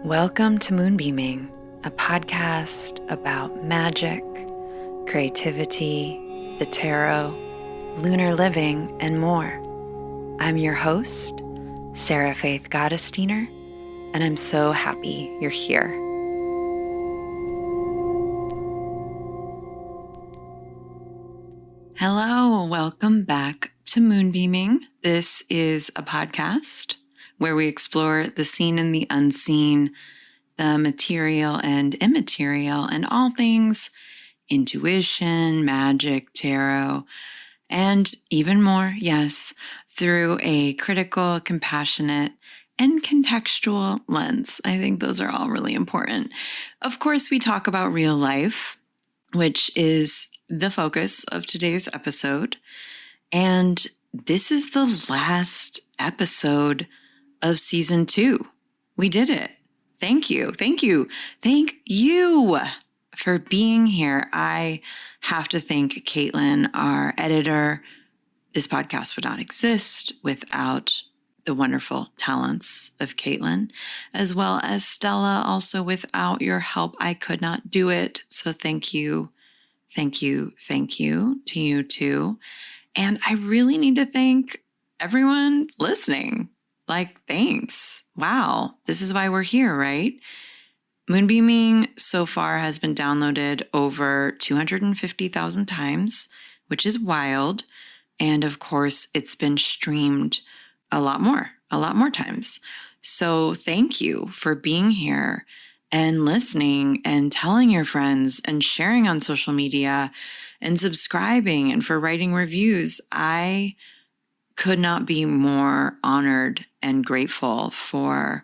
Welcome to Moonbeaming, a podcast about magic, creativity, the tarot, lunar living, and more. I'm your host, Sarah Faith Gottesdiener, and I'm so happy you're here. Hello, welcome back to Moonbeaming. This is a podcast where we explore the seen and the unseen, the material and immaterial, and all things intuition, magic, tarot, and even more, yes, through a critical, compassionate, and contextual lens. I think those are all really important. Of course, we talk about real life, which is the focus of today's episode. And this is the last episode of season 2. We did it. Thank you. Thank you. Thank you for being here. I have to thank Caitlin, our editor. This podcast would not exist without the wonderful talents of Caitlin, as well as Stella. Also, without your help, I could not do it. So thank you. Thank you. Thank you to you too. And I really need to thank everyone listening. Thanks. Wow. This is why we're here, right? Moonbeaming so far has been downloaded over 250,000 times, which is wild. And of course, it's been streamed a lot more times. So thank you for being here and listening and telling your friends and sharing on social media and subscribing and for writing reviews. I could not be more honored and grateful for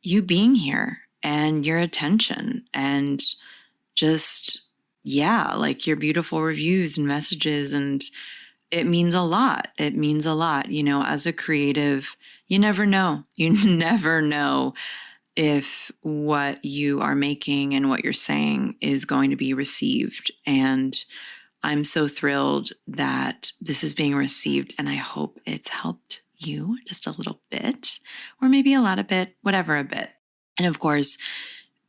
you being here and your attention and just, your beautiful reviews and messages. And it means a lot. It means a lot. You know, as a creative, you never know. You never know if what you are making and what you're saying is going to be received. And I'm so thrilled that this is being received, and I hope it's helped you just a little bit, or maybe a lot of bit, whatever a bit. And of course,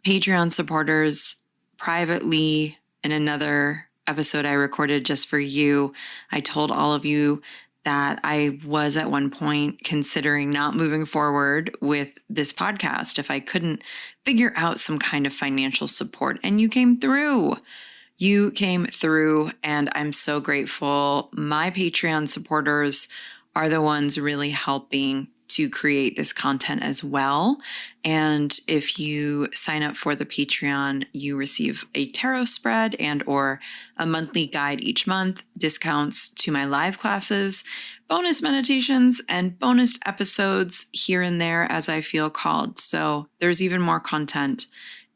Patreon supporters, privately in another episode I recorded just for you, I told all of you that I was at one point considering not moving forward with this podcast if I couldn't figure out some kind of financial support. And you came through. You came through, and I'm so grateful. My Patreon supporters are the ones really helping to create this content as well. And if you sign up for the Patreon, you receive a tarot spread and or a monthly guide each month, discounts to my live classes, bonus meditations, and bonus episodes here and there as I feel called. So there's even more content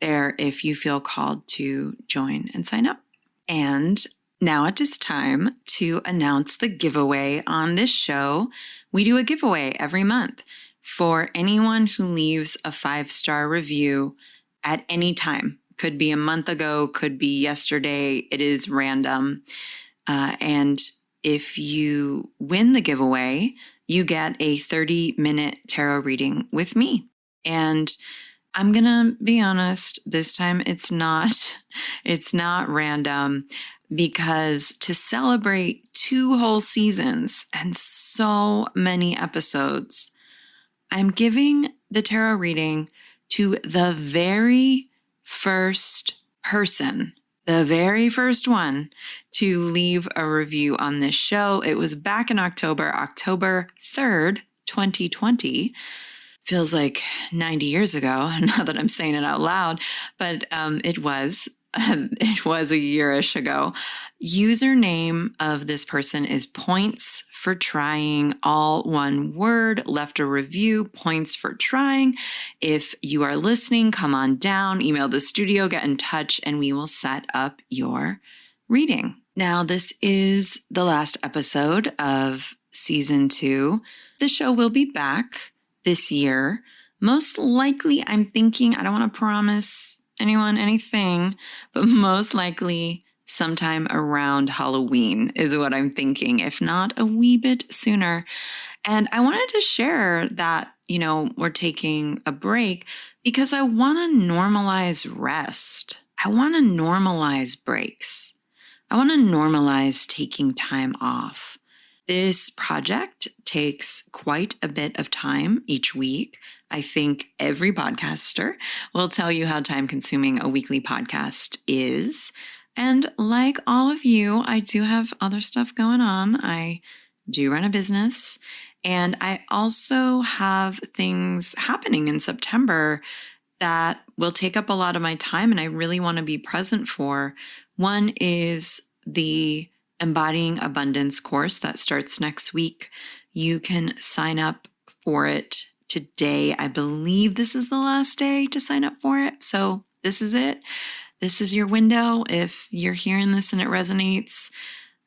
there if you feel called to join and sign up. And now it is time to announce the giveaway on this show. We do a giveaway every month for anyone who leaves a 5-star review at any time. Could be a month ago, could be yesterday. It is random. And if you win the giveaway, you get a 30-minute tarot reading with me. And I'm going to be honest, this time it's not random, because to celebrate 2 whole seasons and so many episodes, I'm giving the tarot reading to the very first person, the very first one to leave a review on this show. It was back in October 3rd, 2020. Feels like 90 years ago, now that I'm saying it out loud, but it was a year-ish ago. Username of this person is Points for Trying, all one word. Left a review, Points for Trying. If you are listening, come on down, email the studio, get in touch, and we will set up your reading. Now, this is the last episode of season 2. The show will be back this year. Most likely, I'm thinking, I don't want to promise anyone anything, but most likely sometime around Halloween is what I'm thinking, if not a wee bit sooner. And I wanted to share that, we're taking a break because I want to normalize rest. I want to normalize breaks. I want to normalize taking time off. This project takes quite a bit of time each week. I think every podcaster will tell you how time consuming a weekly podcast is. And like all of you, I do have other stuff going on. I do run a business, and I also have things happening in September that will take up a lot of my time and I really want to be present for. One is the Embodying Abundance course that starts next week. You can sign up for it today. I believe this is the last day to sign up for it. So this is it. This is your window. If you're hearing this and it resonates,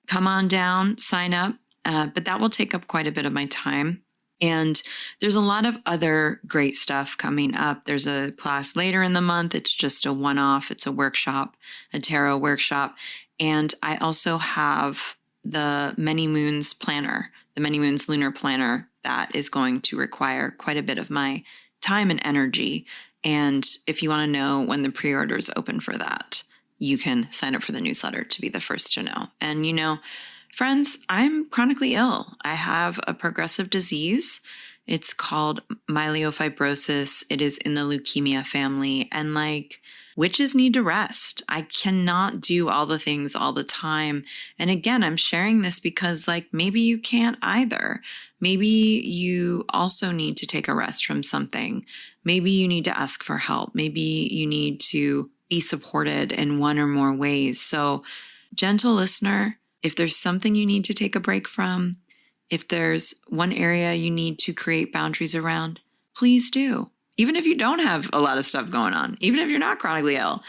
come on down, sign up. But that will take up quite a bit of my time. And there's a lot of other great stuff coming up. There's a class later in the month. It's just a one-off. It's a workshop, a tarot workshop. And I also have the Many Moons planner, the Many Moons lunar planner that is going to require quite a bit of my time and energy. And if you want to know when the pre-orders open for that, you can sign up for the newsletter to be the first to know. And friends, I'm chronically ill. I have a progressive disease. It's called myelofibrosis. It is in the leukemia family. And witches need to rest. I cannot do all the things all the time. And again, I'm sharing this because maybe you can't either. Maybe you also need to take a rest from something. Maybe you need to ask for help. Maybe you need to be supported in one or more ways. So, gentle listener, if there's something you need to take a break from, if there's one area you need to create boundaries around, please do. Even if you don't have a lot of stuff going on, even if you're not chronically ill,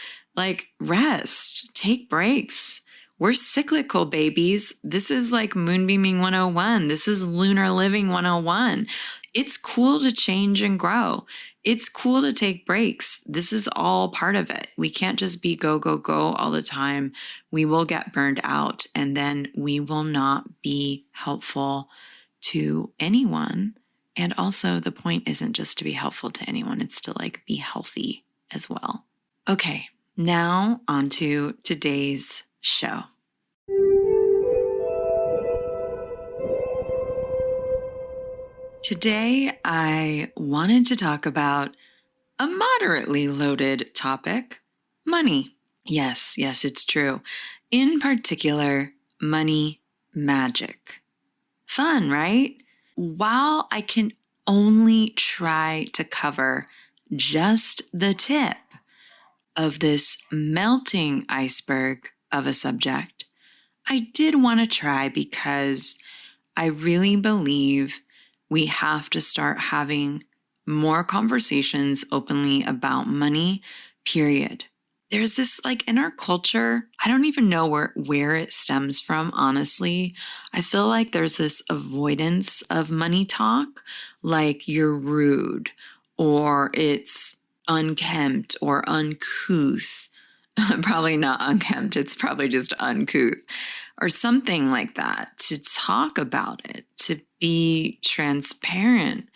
rest, take breaks. We're cyclical babies. This is Moonbeaming 101. This is Lunar Living 101. It's cool to change and grow. It's cool to take breaks. This is all part of it. We can't just be go, go, go all the time. We will get burned out, and then we will not be helpful to anyone. And also, the point isn't just to be helpful to anyone. It's to be healthy as well. Okay, now on to today's show. Today, I wanted to talk about a moderately loaded topic, money. Yes, it's true. In particular, money magic. Fun, right? While I can only try to cover just the tip of this melting iceberg of a subject, I did want to try because I really believe we have to start having more conversations openly about money, period. There's this in our culture, I don't even know where it stems from, honestly. I feel like there's this avoidance of money talk, you're rude or it's unkempt or uncouth. Probably not unkempt, it's probably just uncouth or something like that, to talk about it, to be transparent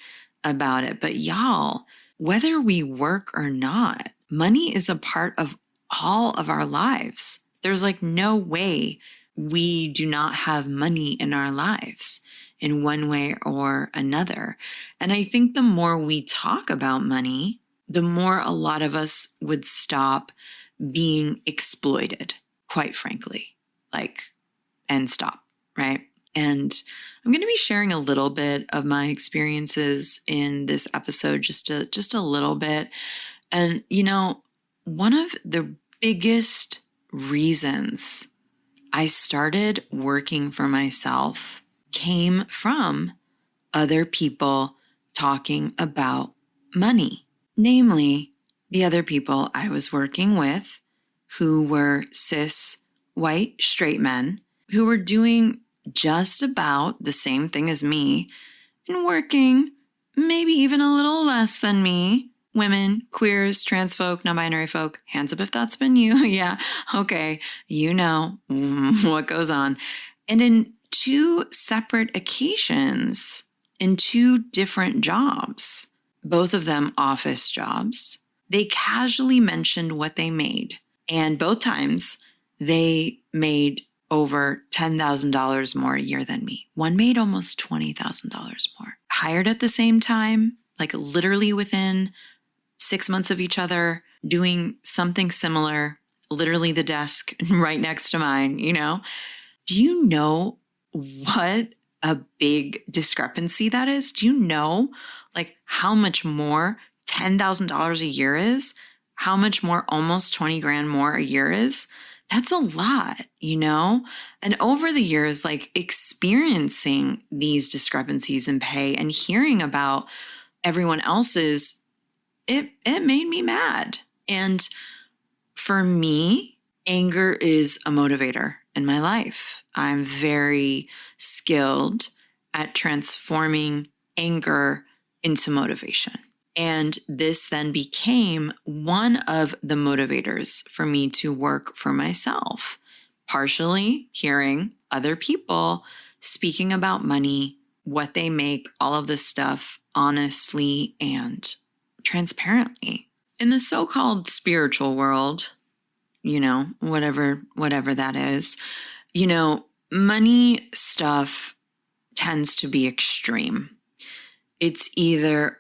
about it. But y'all, whether we work or not, money is a part of all of our lives. There's no way we do not have money in our lives in one way or another. And I think the more we talk about money, the more a lot of us would stop being exploited, quite frankly, and stop, right? And I'm going to be sharing a little bit of my experiences in this episode, just a little bit. And, one of the biggest reasons I started working for myself came from other people talking about money, namely the other people I was working with who were cis, white, straight men who were doing just about the same thing as me and working maybe even a little less than me. Women, queers, trans folk, non-binary folk, hands up if that's been you. Yeah, okay, you know what goes on. And in two separate occasions, in 2 different jobs, both of them office jobs. They casually mentioned what they made. And both times they made over $10,000 more a year than me. One made almost $20,000 more. Hired at the same time, like literally within 6 months of each other, doing something similar, literally the desk right next to mine, Do you know what a big discrepancy that is? Do you know like how much more $10,000 a year is? How much more almost 20 grand more a year is? That's a lot, And over the years, like experiencing these discrepancies in pay and hearing about everyone else's, it made me mad. And for me, anger is a motivator in my life. I'm very skilled at transforming anger into motivation. And this then became one of the motivators for me to work for myself, partially hearing other people speaking about money, what they make, all of this stuff honestly and transparently. In the so-called spiritual world, whatever that is, money stuff tends to be extreme. It's either,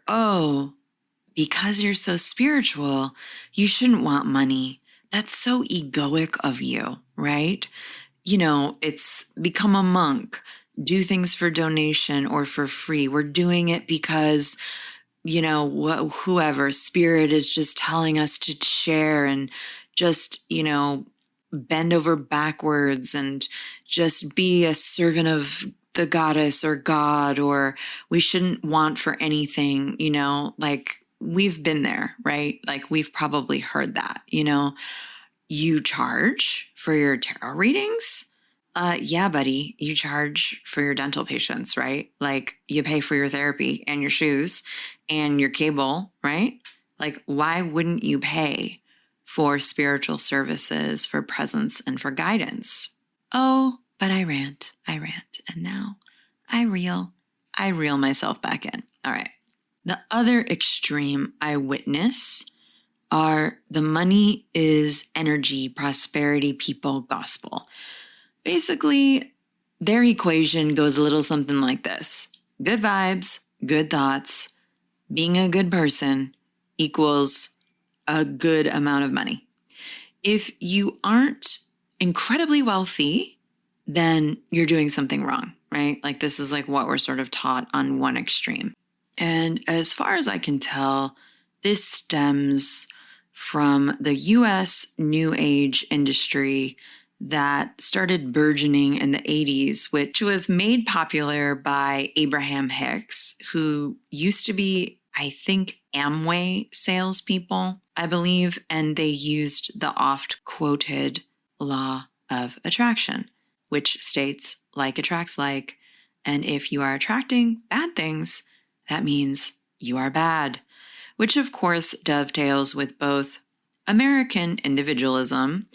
because you're so spiritual, you shouldn't want money. That's so egoic of you, right? It's become a monk, do things for donation or for free. We're doing it because, whoever spirit is just telling us to share and just, bend over backwards and just be a servant of the goddess or God, or we shouldn't want for anything, like we've been there, right? Like we've probably heard that, you charge for your tarot readings. Yeah, buddy, you charge for your dental patients, right? Like you pay for your therapy and your shoes and your cable, right? Like why wouldn't you pay for spiritual services, for presence, and for guidance? Oh, but I rant, and now I reel myself back in. All right. The other extreme I witness are the money is energy, prosperity, people, gospel. Basically, their equation goes a little something like this. Good vibes, good thoughts, being a good person equals a good amount of money. If you aren't incredibly wealthy, then you're doing something wrong, right? Like this is like what we're sort of taught on one extreme. And as far as I can tell, this stems from the US New Age industry that started burgeoning in the 80s, which was made popular by Abraham Hicks, who used to be, I think, Amway salespeople, I believe, and they used the oft quoted law of attraction, which states like attracts like, and if you are attracting bad things, that means you are bad, which of course dovetails with both American individualism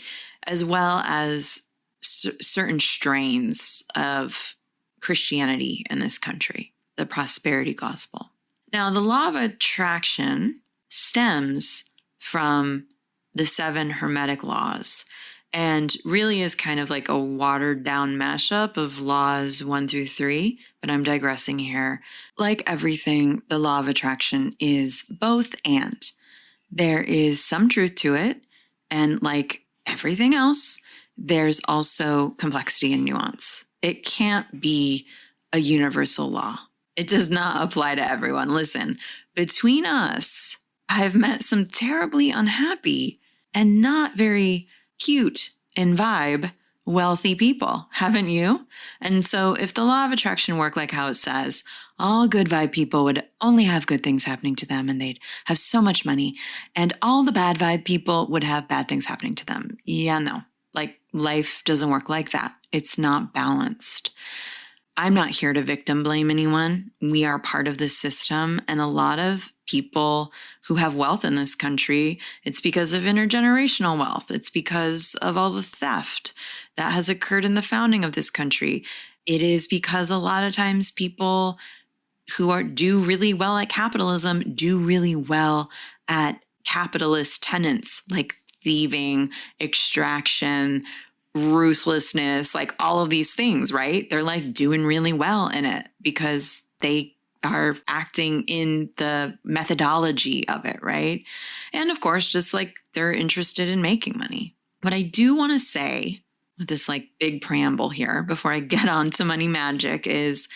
as well as certain strains of Christianity in this country, the prosperity gospel. Now, the law of attraction stems from the 7 Hermetic laws and really is kind of like a watered down mashup of laws 1 through 3, but I'm digressing here. Like everything, the law of attraction is both and. There is some truth to it, and like everything else, there's also complexity and nuance. It can't be a universal law. It does not apply to everyone. Listen, between us, I've met some terribly unhappy and not very cute in vibe wealthy people, haven't you? And so if the law of attraction worked like how it says, all good vibe people would only have good things happening to them and they'd have so much money, and all the bad vibe people would have bad things happening to them. Yeah, no, like life doesn't work like that. It's not balanced. I'm not here to victim blame anyone. We are part of this system, and a lot of people who have wealth in this country, it's because of intergenerational wealth. It's because of all the theft that has occurred in the founding of this country. It is because a lot of times people who do really well at capitalism do really well at capitalist tenets like thieving, extraction, ruthlessness, like all of these things, right? They're like doing really well in it because they are acting in the methodology of it, right? And of course, just like they're interested in making money. What I do want to say with this like big preamble here before I get on to money magic is,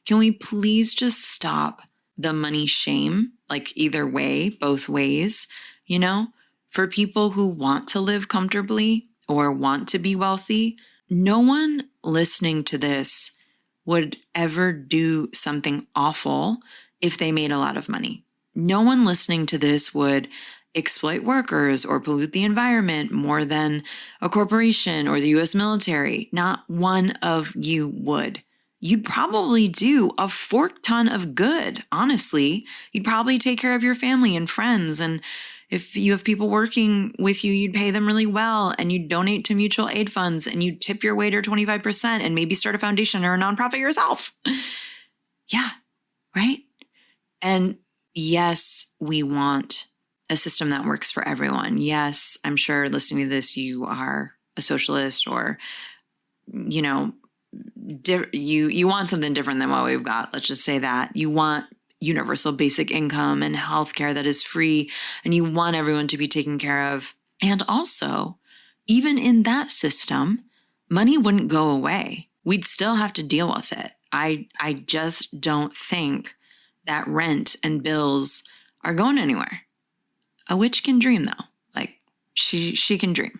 can we please just stop the money shame? Like either way, both ways, for people who want to live comfortably or want to be wealthy. No one listening to this would ever do something awful if they made a lot of money. No one listening to this would exploit workers or pollute the environment more than a corporation or the US military. Not one of you would. You'd probably do a fork ton of good, honestly. You'd probably take care of your family and friends. And if you have people working with you, you'd pay them really well and you'd donate to mutual aid funds and you'd tip your waiter 25% and maybe start a foundation or a nonprofit yourself. Yeah, right? And yes, we want a system that works for everyone. Yes, I'm sure listening to this, you are a socialist or, you want something different than what we've got. Let's just say that. You want universal basic income and healthcare that is free, and you want everyone to be taken care of. And also, even in that system, money wouldn't go away. We'd still have to deal with it. I just don't think that rent and bills are going anywhere. A witch can dream though. Like she can dream.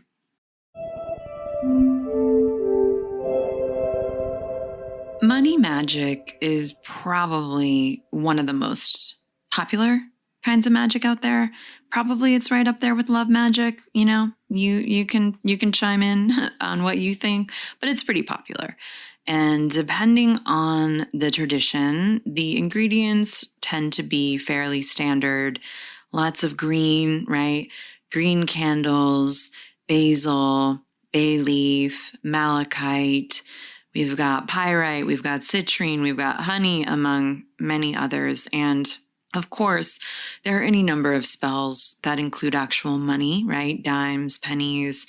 Money magic is probably one of the most popular kinds of magic out there. Probably it's right up there with love magic. You can chime in on what you think, but it's pretty popular. And depending on the tradition, the ingredients tend to be fairly standard. Lots of green, right? Green candles, basil, bay leaf, malachite. We've got pyrite, we've got citrine, we've got honey, among many others. And of course, there are any number of spells that include actual money, right? Dimes, pennies,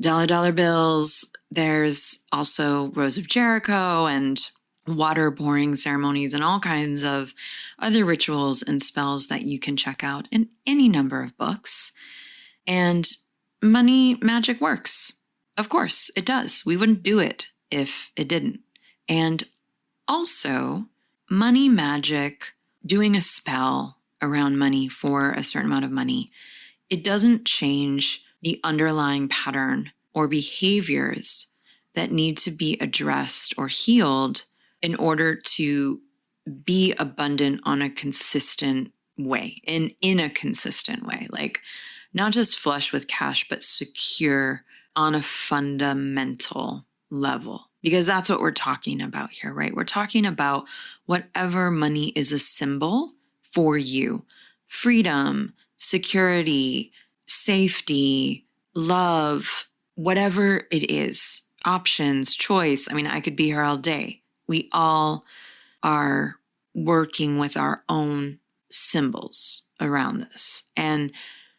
dollar bills. There's also Rose of Jericho and water pouring ceremonies and all kinds of other rituals and spells that you can check out in any number of books. And money magic works. Of course, it does. We wouldn't do it if it didn't. And also, money magic, doing a spell around money for a certain amount of money, it doesn't change the underlying pattern or behaviors that need to be addressed or healed in order to be abundant on a consistent way, in a consistent way, like not just flush with cash, but secure on a fundamental level, because that's what we're talking about here, right? We're talking about whatever money is a symbol for you: freedom, security, safety, love, whatever it is, options, choice. I mean, I could be here all day. We all are working with our own symbols around this. And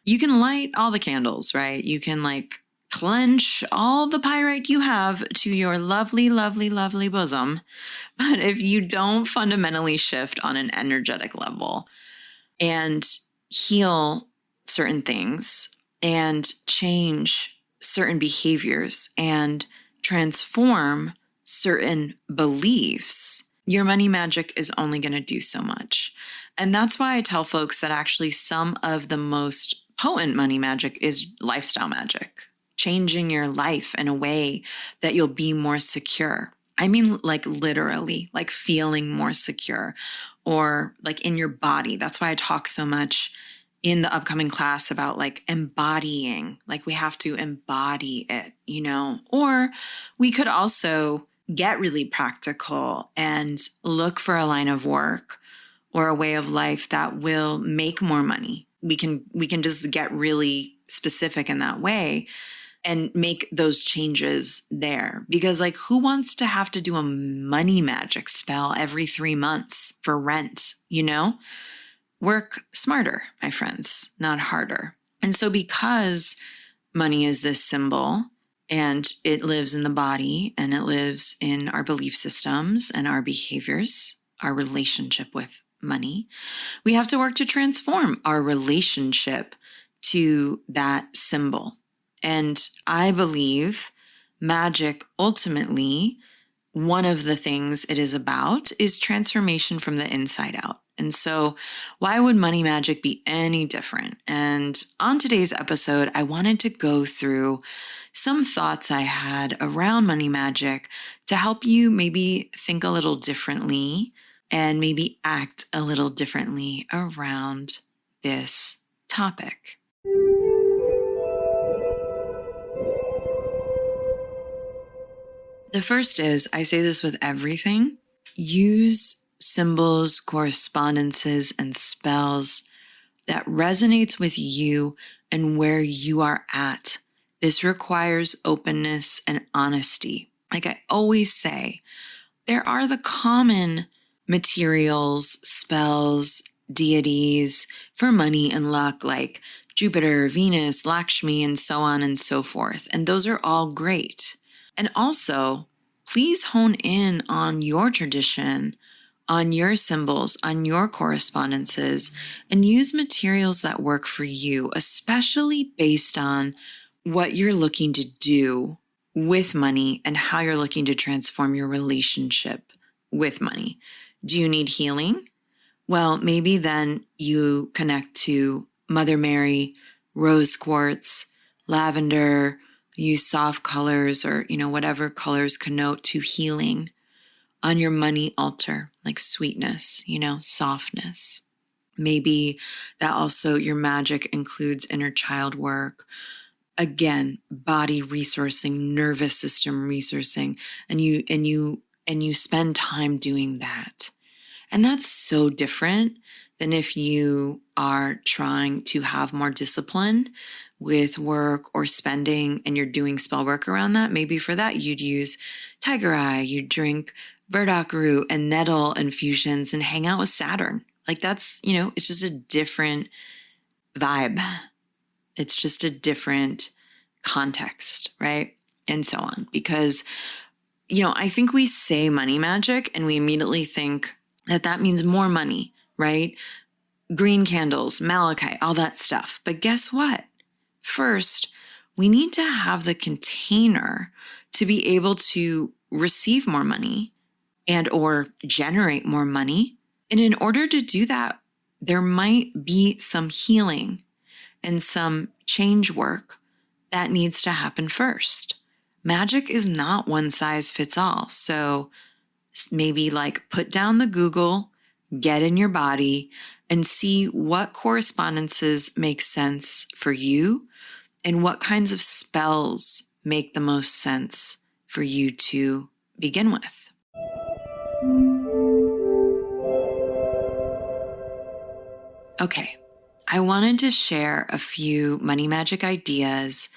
you can light all the candles, right? You can clench all the pyrite you have to your lovely, lovely, lovely bosom. But if you don't fundamentally shift on an energetic level and heal certain things and change certain behaviors and transform certain beliefs, your money magic is only going to do so much. And that's why I tell folks that actually some of the most potent money magic is lifestyle magic. Changing your life in a way that you'll be more secure. I mean, literally, feeling more secure, or in your body. That's why I talk so much in the upcoming class about embodying. We have to embody it, Or we could also get really practical and look for a line of work or a way of life that will make more money. We can just get really specific in that way. and make those changes there. Because like, who wants to have to do a money magic spell every 3 months for rent, Work smarter, my friends, not harder. And so because money is this symbol and it lives in the body and it lives in our belief systems and our behaviors, our relationship with money, we have to work to transform our relationship to that symbol. And I believe magic, ultimately, one of the things it is about is transformation from the inside out. And so why would money magic be any different? And on today's episode, I wanted to go through some thoughts I had around money magic to help you maybe think a little differently and maybe act a little differently around this topic. The first is, I say this with everything, use symbols, correspondences, and spells that resonates with you and where you are at. This requires openness and honesty. Like I always say, there are the common materials, spells, deities for money and luck, like Jupiter, Venus, Lakshmi, and so on and so forth. And those are all great. And also, please hone in on your tradition, on your symbols, on your correspondences, and use materials that work for you, especially based on what you're looking to do with money and how you're looking to transform your relationship with money. Do you need healing? Well, maybe then you connect to Mother Mary, rose quartz, lavender, use soft colors or, whatever colors connote to healing on your money altar, like sweetness, softness. Maybe that also your magic includes inner child work. Again, body resourcing, nervous system resourcing, and you spend time doing that. And that's so different than if you are trying to have more discipline with work or spending and you're doing spell work around that. Maybe for that, you'd use tiger eye, you'd drink burdock root and nettle infusions and hang out with Saturn. Like that's, it's just a different vibe. It's just a different context, right? And so on. Because, I think we say money magic and we immediately think that means more money, right? Green candles, malachite, all that stuff. But guess what? First, we need to have the container to be able to receive more money and or generate more money. And in order to do that, there might be some healing and some change work that needs to happen first. Magic is not one size fits all. So maybe like put down the Google, get in your body and see what correspondences make sense for you and what kinds of spells make the most sense for you to begin with. Okay, I wanted to share a few money magic ideas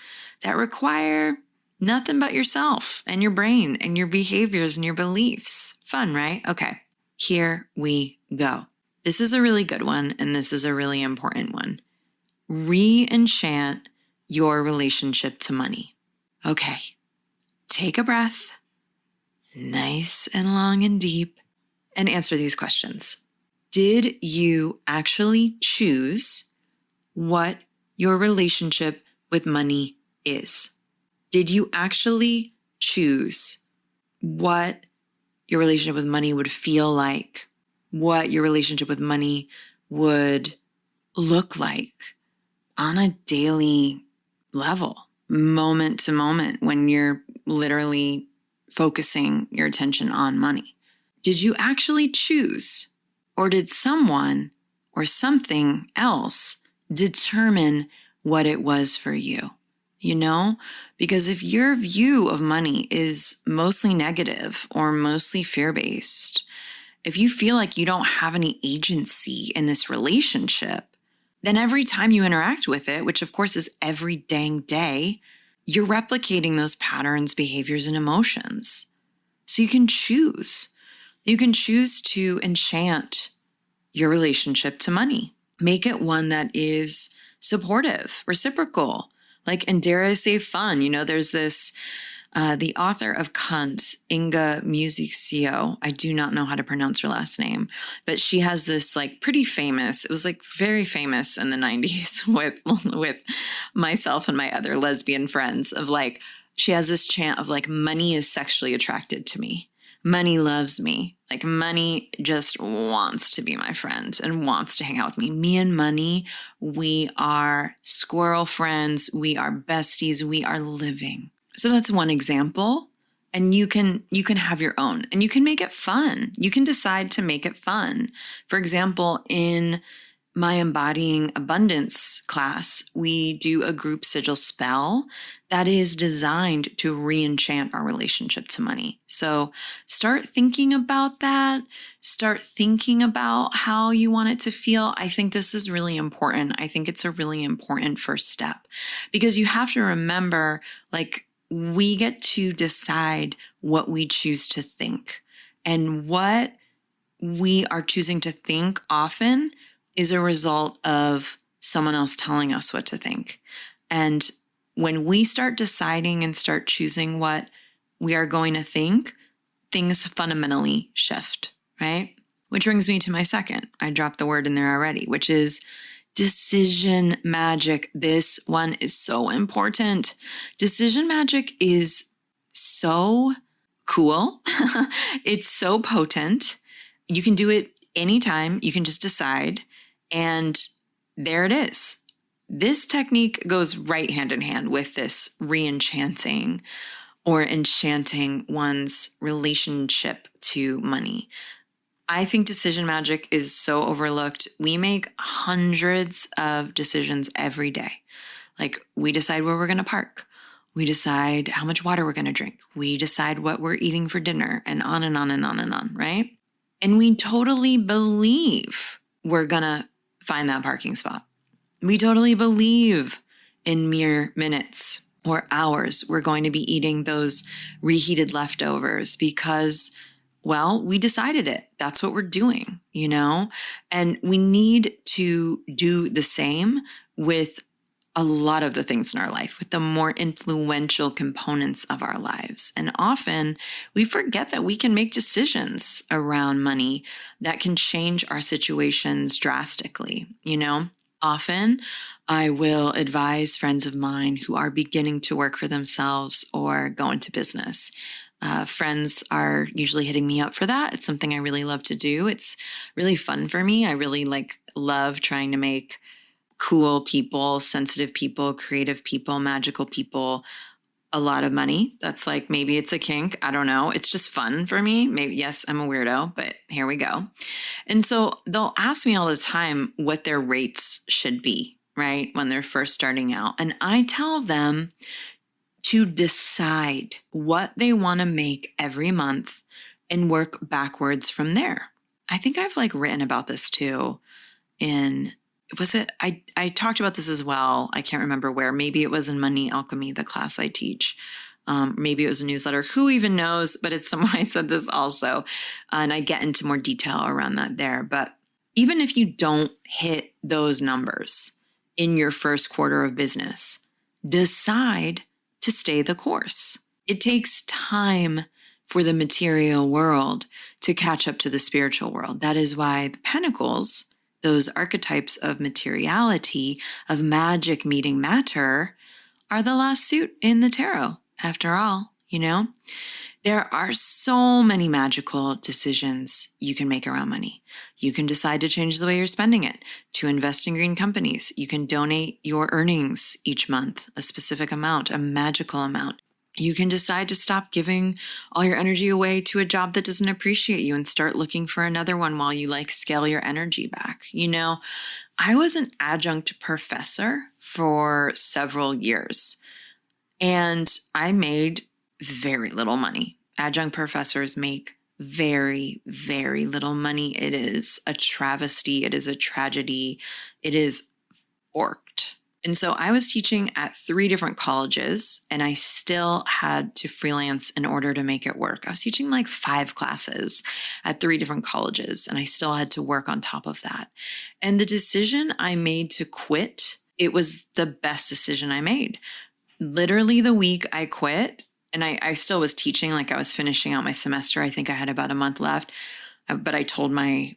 that require nothing but yourself and your brain and your behaviors and your beliefs. Fun, right? Okay, here we go. This is a really good one, and this is a really important one. Re-enchant your relationship to money. Okay, take a breath, nice and long and deep, and answer these questions. Did you actually choose what your relationship with money is? Did you actually choose what your relationship with money would feel like? What your relationship with money would look like on a daily level, moment to moment, when you're literally focusing your attention on money? Did you actually choose? Or did someone or something else determine what it was for you? Because if your view of money is mostly negative or mostly fear-based, if you feel like you don't have any agency in this relationship, then every time you interact with it, which of course is every dang day, you're replicating those patterns, behaviors, and emotions. So you can choose. You can choose to enchant your relationship to money. Make it one that is supportive, reciprocal, and dare I say fun. There's this, the author of Cunt, Inga Musiccio. I do not know how to pronounce her last name, but she has this pretty famous, it was very famous in the 90s with myself and my other lesbian friends of she has this chant of money is sexually attracted to me. Money loves me. Money just wants to be my friend and wants to hang out with me. Me and money, we are squirrel friends. We are besties. We are living. So that's one example. And you can have your own, and you can make it fun. You can decide to make it fun. For example, in my Embodying Abundance class, we do a group sigil spell that is designed to re-enchant our relationship to money. So start thinking about that. Start thinking about how you want it to feel. I think this is really important. I think it's a really important first step, because you have to remember, we get to decide what we choose to think, and what we are choosing to think often is a result of someone else telling us what to think. And when we start deciding and start choosing what we are going to think, things fundamentally shift, right? Which brings me to my second. I dropped the word in there already, which is decision magic. This one is so important. Decision magic is so cool. It's so potent. You can do it anytime. You can just decide. And there it is. This technique goes right hand in hand with this re-enchanting or enchanting one's relationship to money. I think decision magic is so overlooked. We make hundreds of decisions every day. We decide where we're going to park. We decide how much water we're going to drink. We decide what we're eating for dinner, and on and on and on and on, right? And we totally believe we're going to find that parking spot. We totally believe in mere minutes or hours we're going to be eating those reheated leftovers because, well, we decided it. That's what we're doing, And we need to do the same with a lot of the things in our life, with the more influential components of our lives. And often we forget that we can make decisions around money that can change our situations drastically, Often I will advise friends of mine who are beginning to work for themselves or go into business. Friends are usually hitting me up for that. It's something I really love to do. It's really fun for me. I really love trying to make cool people, sensitive people, creative people, magical people a lot of money. That's maybe it's a kink. I don't know. It's just fun for me. Maybe, yes, I'm a weirdo, but here we go. And so they'll ask me all the time what their rates should be, right? When they're first starting out. And I tell them to decide what they want to make every month and work backwards from there. I think I've written about this too I talked about this as well. I can't remember where. Maybe it was in Money Alchemy, the class I teach. Maybe it was a newsletter. Who even knows? But it's somewhere I said this also. And I get into more detail around that there. But even if you don't hit those numbers in your first quarter of business, decide to stay the course. It takes time for the material world to catch up to the spiritual world. That is why the pentacles, those archetypes of materiality, of magic meeting matter, are the last suit in the tarot, after all, There are so many magical decisions you can make around money. You can decide to change the way you're spending it, to invest in green companies. You can donate your earnings each month, a specific amount, a magical amount. You can decide to stop giving all your energy away to a job that doesn't appreciate you and start looking for another one while you scale your energy back. I was an adjunct professor for several years and I made very little money. Adjunct professors make very, very little money. It is a travesty. It is a tragedy. It is forked. And so I was teaching at 3 different colleges, and I still had to freelance in order to make it work. I was teaching like 5 classes at 3 different colleges, and I still had to work on top of that. And the decision I made to quit, it was the best decision I made. Literally the week I quit, and I still was teaching, like I was finishing out my semester. I think I had about a month left, but I told my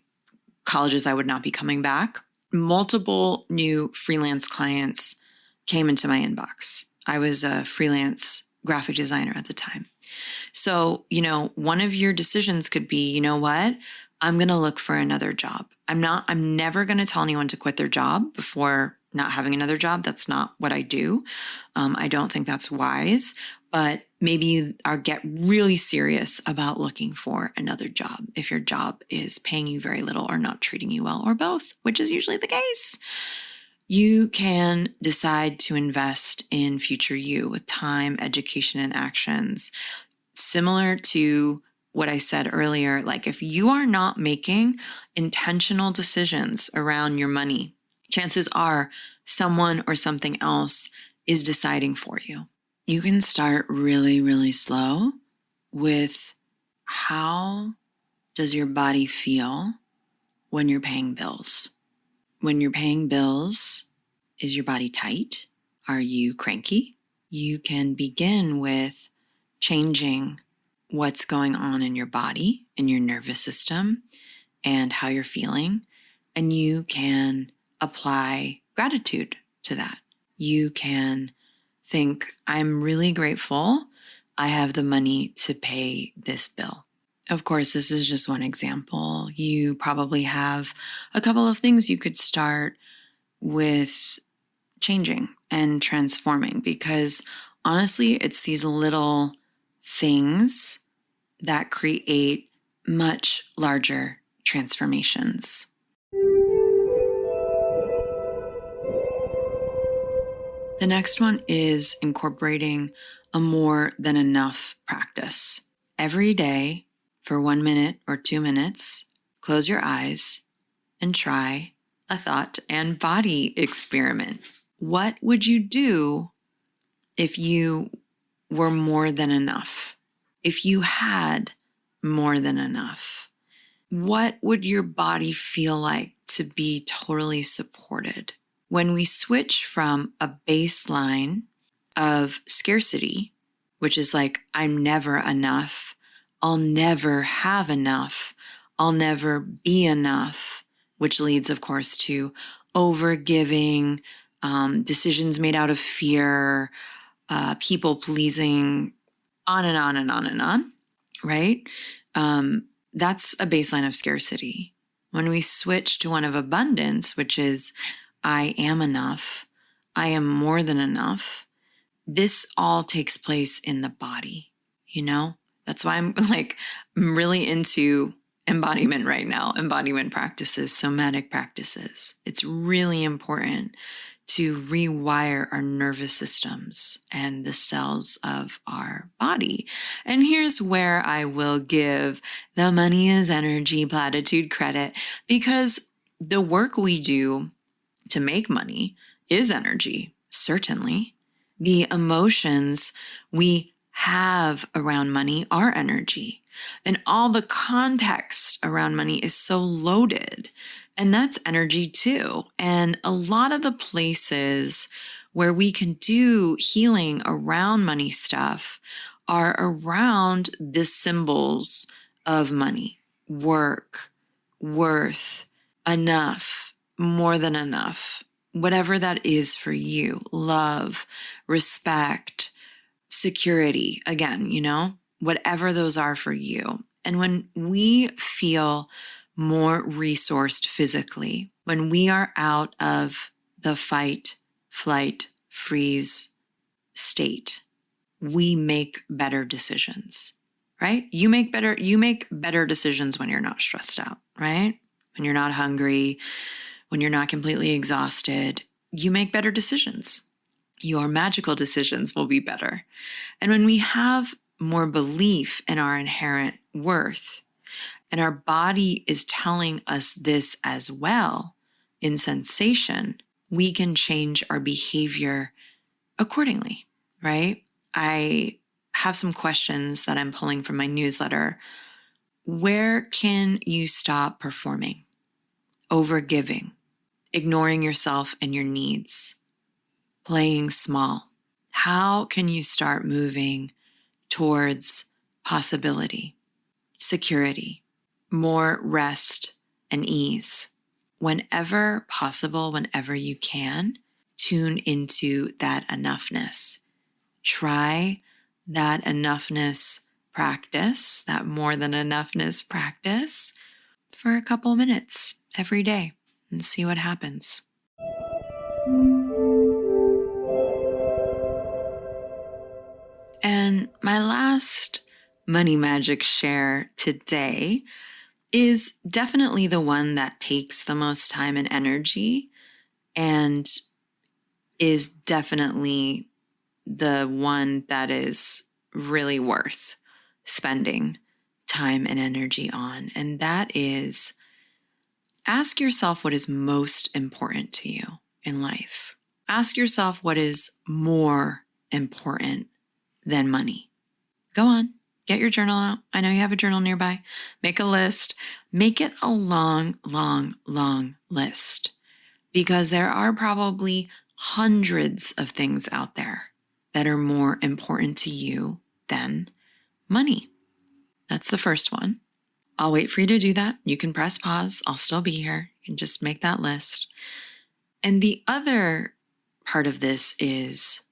colleges I would not be coming back. Multiple new freelance clients came into my inbox. I was a freelance graphic designer at the time. So, one of your decisions could be, you know what? I'm going to look for another job. I'm never going to tell anyone to quit their job before not having another job. That's not what I do. I don't think that's wise, but maybe you get really serious about looking for another job if your job is paying you very little or not treating you well, or both, which is usually the case. You can decide to invest in future you with time, education, and actions. Similar to what I said earlier, like if you are not making intentional decisions around your money, chances are someone or something else is deciding for you. You can start really, really slow with how does your body feel when you're paying bills? When you're paying bills, is your body tight? Are you cranky? You can begin with changing what's going on in your body, in your nervous system, and how you're feeling. And you can apply gratitude to that. You can think, I'm really grateful I have the money to pay this bill. Of course, this is just one example. You probably have a couple of things you could start with changing and transforming, because honestly, it's these little things that create much larger transformations. The next one is incorporating a more than enough practice. Every day, for 1 minute or 2 minutes, close your eyes and try a thought and body experiment. What would you do if you were more than enough? If you had more than enough? What would your body feel like to be totally supported? When we switch from a baseline of scarcity, which is like, I'm never enough, I'll never have enough, I'll never be enough, which leads, of course, to overgiving, decisions made out of fear, people pleasing, on and on and on and on, right? That's a baseline of scarcity. When we switch to one of abundance, which is, I am enough, I am more than enough, this all takes place in the body, That's why I'm really into embodiment right now, embodiment practices, somatic practices. It's really important to rewire our nervous systems and the cells of our body. And here's where I will give the money is energy platitude credit, because the work we do to make money is energy, certainly. The emotions we have around money are energy. And all the context around money is so loaded. And that's energy too. And a lot of the places where we can do healing around money stuff are around the symbols of money: work, worth, enough, more than enough, whatever that is for you, love, respect, security, again, whatever those are for you. And when we feel more resourced physically, when we are out of the fight, flight, freeze state, we make better decisions, right? You make better decisions when you're not stressed out, right? When you're not hungry, when you're not completely exhausted, you make better decisions. Your magical decisions will be better. And when we have more belief in our inherent worth, and our body is telling us this as well in sensation, we can change our behavior accordingly, right? I have some questions that I'm pulling from my newsletter. Where can you stop performing, overgiving, ignoring yourself and your needs, playing small? How can you start moving towards possibility, security, more rest and ease? Whenever possible, whenever you can, tune into that enoughness. Try that enoughness practice, that more than enoughness practice, for a couple minutes every day and see what happens. And my last money magic share today is definitely the one that takes the most time and energy, and is definitely the one that is really worth spending time and energy on. And that is, ask yourself what is most important to you in life. Ask yourself what is more important than money. Go on, get your journal out. I know you have a journal nearby. Make a list. Make it a long, long, long list, because there are probably hundreds of things out there that are more important to you than money. That's the first one. I'll wait for you to do that. You can press pause. I'll still be here. You can just make that list. And the other part of this is,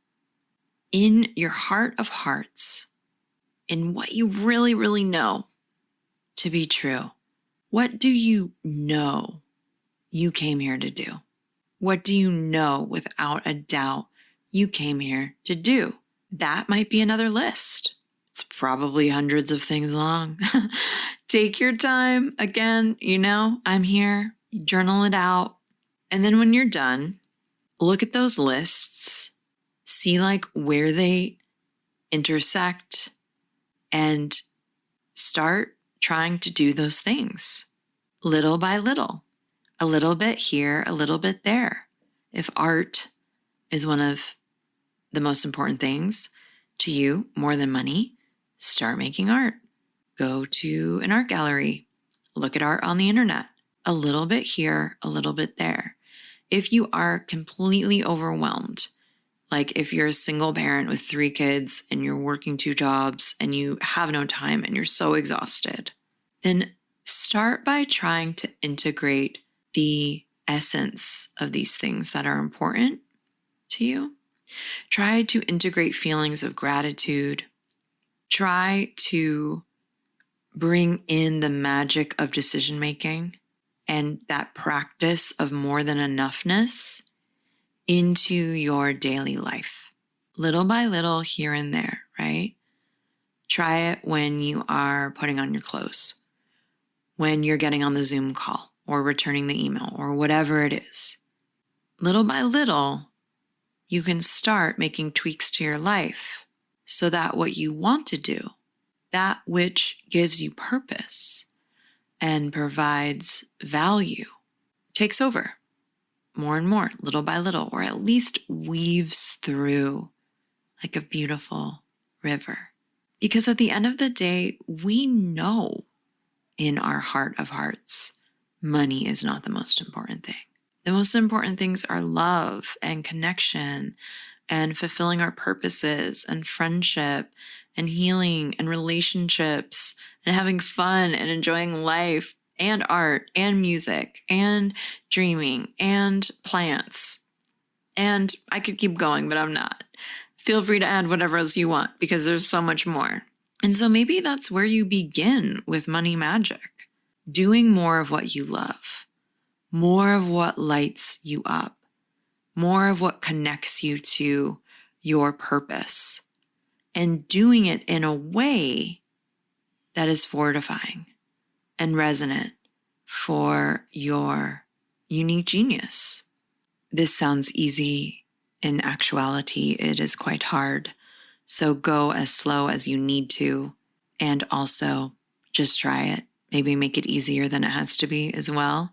in your heart of hearts, in what you really, really know to be true, what do you know you came here to do? What do you know without a doubt you came here to do? That might be another list. It's probably hundreds of things long. Take your time. Again, I'm here. Journal it out. And then when you're done, look at those lists, see where they intersect, and start trying to do those things little by little, a little bit here, a little bit there. If art is one of the most important things to you, more than money, start making art. Go to an art gallery, look at art on the internet, a little bit here, a little bit there. If you are completely overwhelmed, like if you're a single parent with 3 kids and you're working 2 jobs and you have no time and you're so exhausted, then start by trying to integrate the essence of these things that are important to you. Try to integrate feelings of gratitude. Try to bring in the magic of decision making and that practice of more than enoughness into your daily life, little by little, here and there, right? Try it when you are putting on your clothes, when you're getting on the Zoom call or returning the email or whatever it is. Little by little, you can start making tweaks to your life so that what you want to do, that which gives you purpose and provides value, takes over more and more, little by little, or at least weaves through like a beautiful river. Because at the end of the day, we know in our heart of hearts, money is not the most important thing. The most important things are love and connection and fulfilling our purposes and friendship and healing and relationships and having fun and enjoying life and art and music and dreaming and plants. And I could keep going, but I'm not. Feel free to add whatever else you want, because there's so much more. And so maybe that's where you begin with money magic, doing more of what you love, more of what lights you up, more of what connects you to your purpose, and doing it in a way that is fortifying and resonant for your unique genius. This sounds easy. In actuality, it is quite hard. So go as slow as you need to, and also just try it. Maybe make it easier than it has to be as well.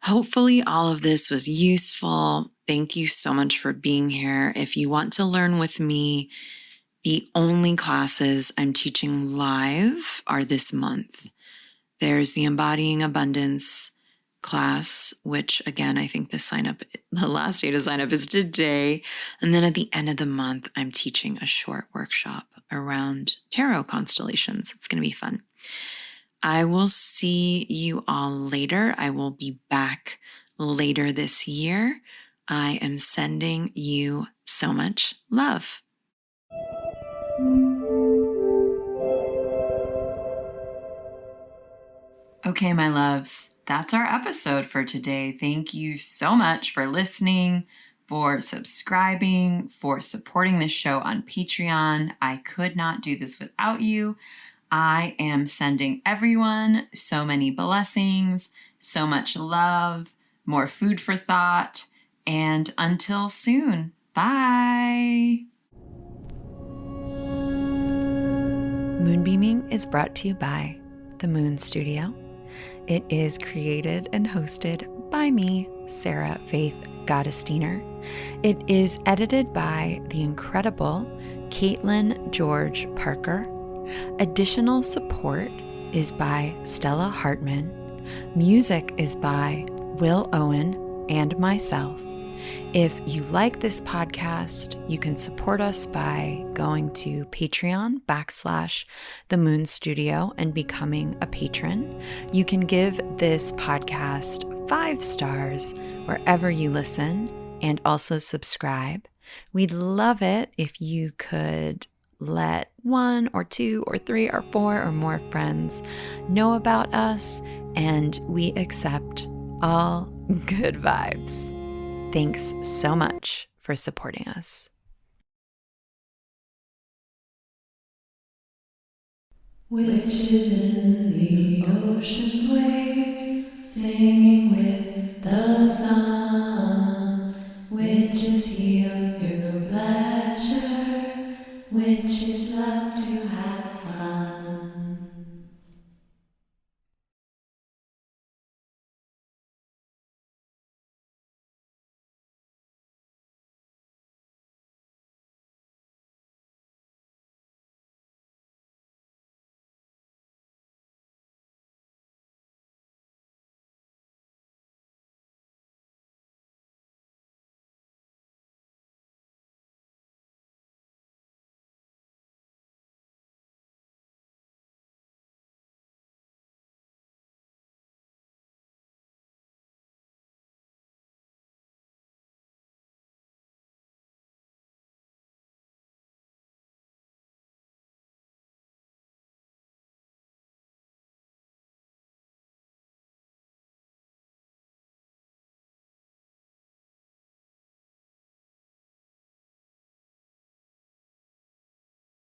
Hopefully all of this was useful. Thank you so much for being here. If you want to learn with me, the only classes I'm teaching live are this month. There's the Embodying Abundance class, which again, I think the last day to sign up is today. And then at the end of the month, I'm teaching a short workshop around tarot constellations. It's going to be fun. I will see you all later. I will be back later this year. I am sending you so much love. Okay, my loves, that's our episode for today. Thank you so much for listening, for subscribing, for supporting this show on Patreon. I could not do this without you. I am sending everyone so many blessings, so much love, more food for thought, and until soon, bye. Moonbeaming is brought to you by the Moon Studio. It is created and hosted by me, Sarah Faith Gottesdiener. It is edited by the incredible Caitlin George Parker. Additional support is by Stella Hartman. Music is by Will Owen and myself. If you like this podcast, you can support us by going to Patreon/The Moon Studio and becoming a patron. You can give this podcast 5 stars wherever you listen and also subscribe. We'd love it if you could let 1 or 2 or 3 or 4 or more friends know about us, and we accept all good vibes. Thanks so much for supporting us. Witches in the ocean's waves, singing with the sun.